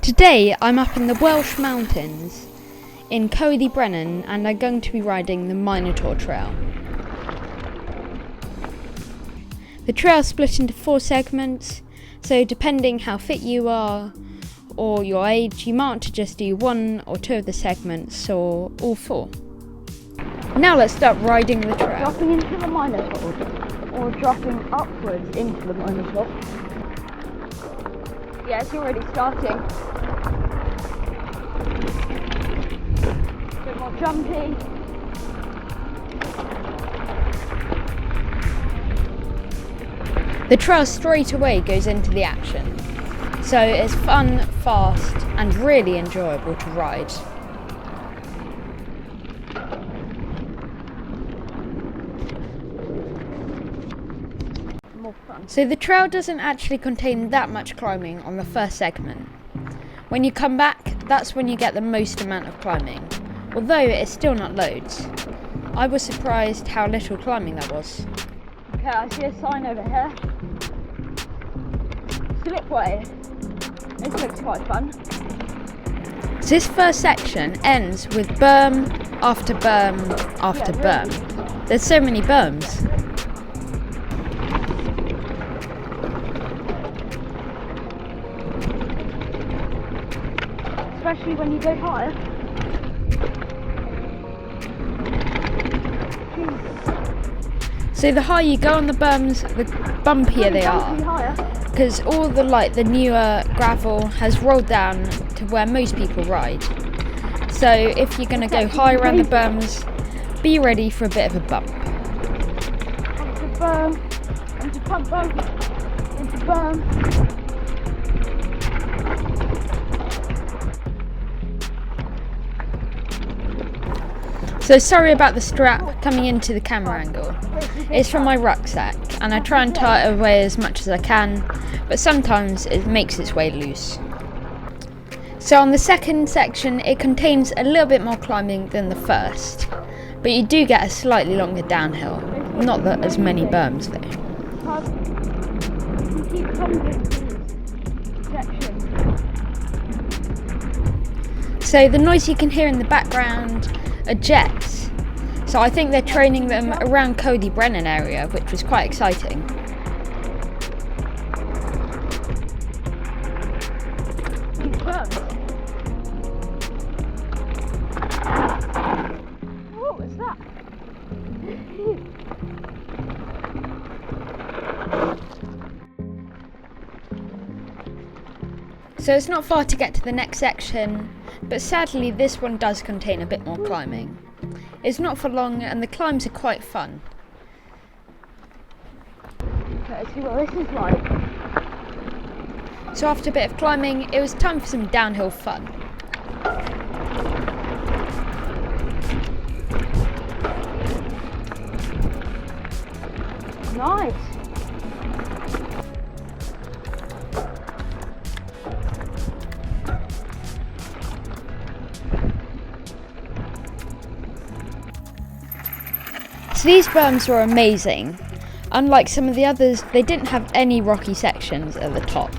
Today I'm up in the Welsh mountains in Coed Y Brenin and I'm going to be riding the Minor Taur Trail. The trail is split into 4 segments, so depending how fit you are or your age, you might want to just do 1 or 2 of the segments or all 4. Now let's start riding the trail. Dropping into the Minor Taur or dropping upwards into the Minor Taur. Yeah, it's already starting. A bit more jumpy. The trail straight away goes into the action, so it's fun, fast and really enjoyable to ride. More fun. So the trail doesn't actually contain that much climbing on the first segment. When you come back, that's when you get the most amount of climbing, although it's still not loads. I was surprised how little climbing there was. Okay, I see a sign over here. Slipway. This looks quite fun. So this first section ends with berm after berm after berm. There's so many berms. Especially when you go higher. So the higher you go on the berms, the bumpier they are, because all the newer gravel has rolled down to where most people ride. So if you're going to go high around the berms, be ready for a bit of a bump. Onto berm, into pump bump, into berm. So sorry about the strap coming into the camera angle. It's from my rucksack and I try and tie it away as much as I can, but sometimes it makes its way loose. So on the second section it contains a little bit more climbing than the first, but you do get a slightly longer downhill, not that as many berms though. So the noise you can hear in the background are jets, so I think they're training them around Coed Y Brenin area, which was quite exciting. What was that? So it's not far to get to the next section, but sadly this one does contain a bit more climbing. It's not for long and the climbs are quite fun. Okay, let's see what this is like. So after a bit of climbing, it was time for some downhill fun. Nice. So these berms were amazing. Unlike some of the others, they didn't have any rocky sections at the top.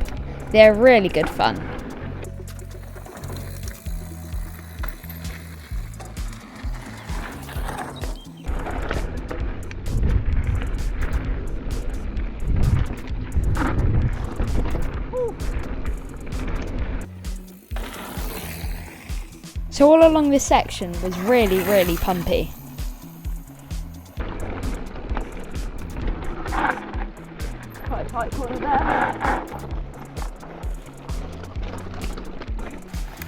They're really good fun. So all along this section was really, really pumpy. Quite a tight corner there.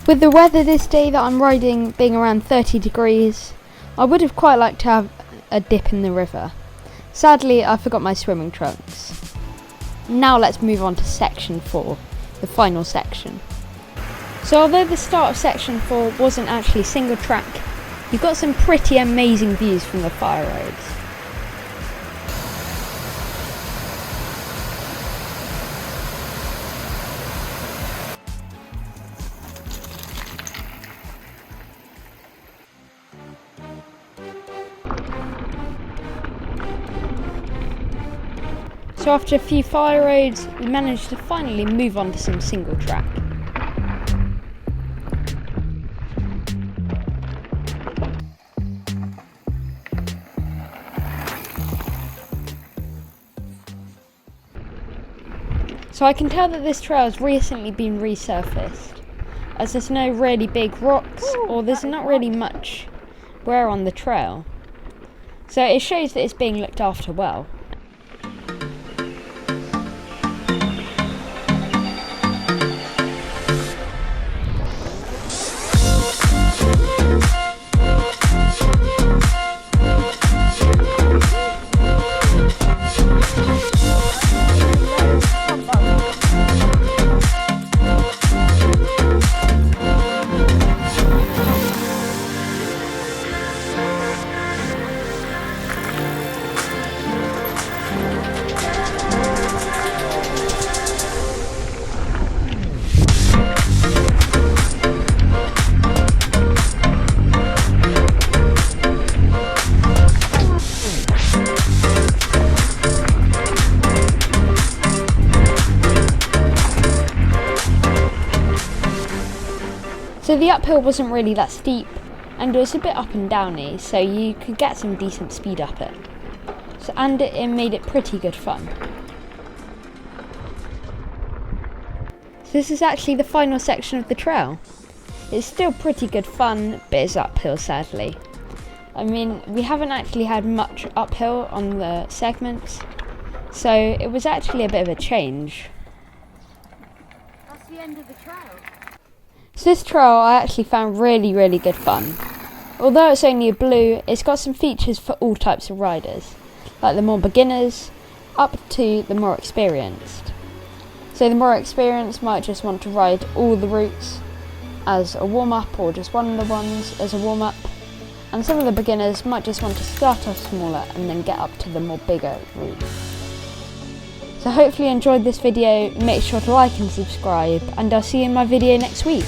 With the weather this day that I'm riding being around 30 degrees, I would have quite liked to have a dip in the river. Sadly, I forgot my swimming trunks. Now let's move on to section 4, the final section. So although the start of section 4 wasn't actually single track, you got some pretty amazing views from the fire roads. So after a few fire roads, we managed to finally move on to some single track. So I can tell that this trail has recently been resurfaced, as there's no really big rocks or there's not really much wear on the trail. So it shows that it's being looked after well. So the uphill wasn't really that steep, and it was a bit up and downy, so you could get some decent speed up it. And it made it pretty good fun. So this is actually the final section of the trail. It's still pretty good fun, but it's uphill sadly. I mean, we haven't actually had much uphill on the segments, so it was actually a bit of a change. That's the end of the trail. So this trail I actually found really good fun. Although it's only a blue, it's got some features for all types of riders, like the more beginners up to the more experienced. So the more experienced might just want to ride all the routes as a warm-up or just one of the ones as a warm-up, and some of the beginners might just want to start off smaller and then get up to the more bigger routes. So hopefully you enjoyed this video. Make sure to like and subscribe, and I'll see you in my video next week.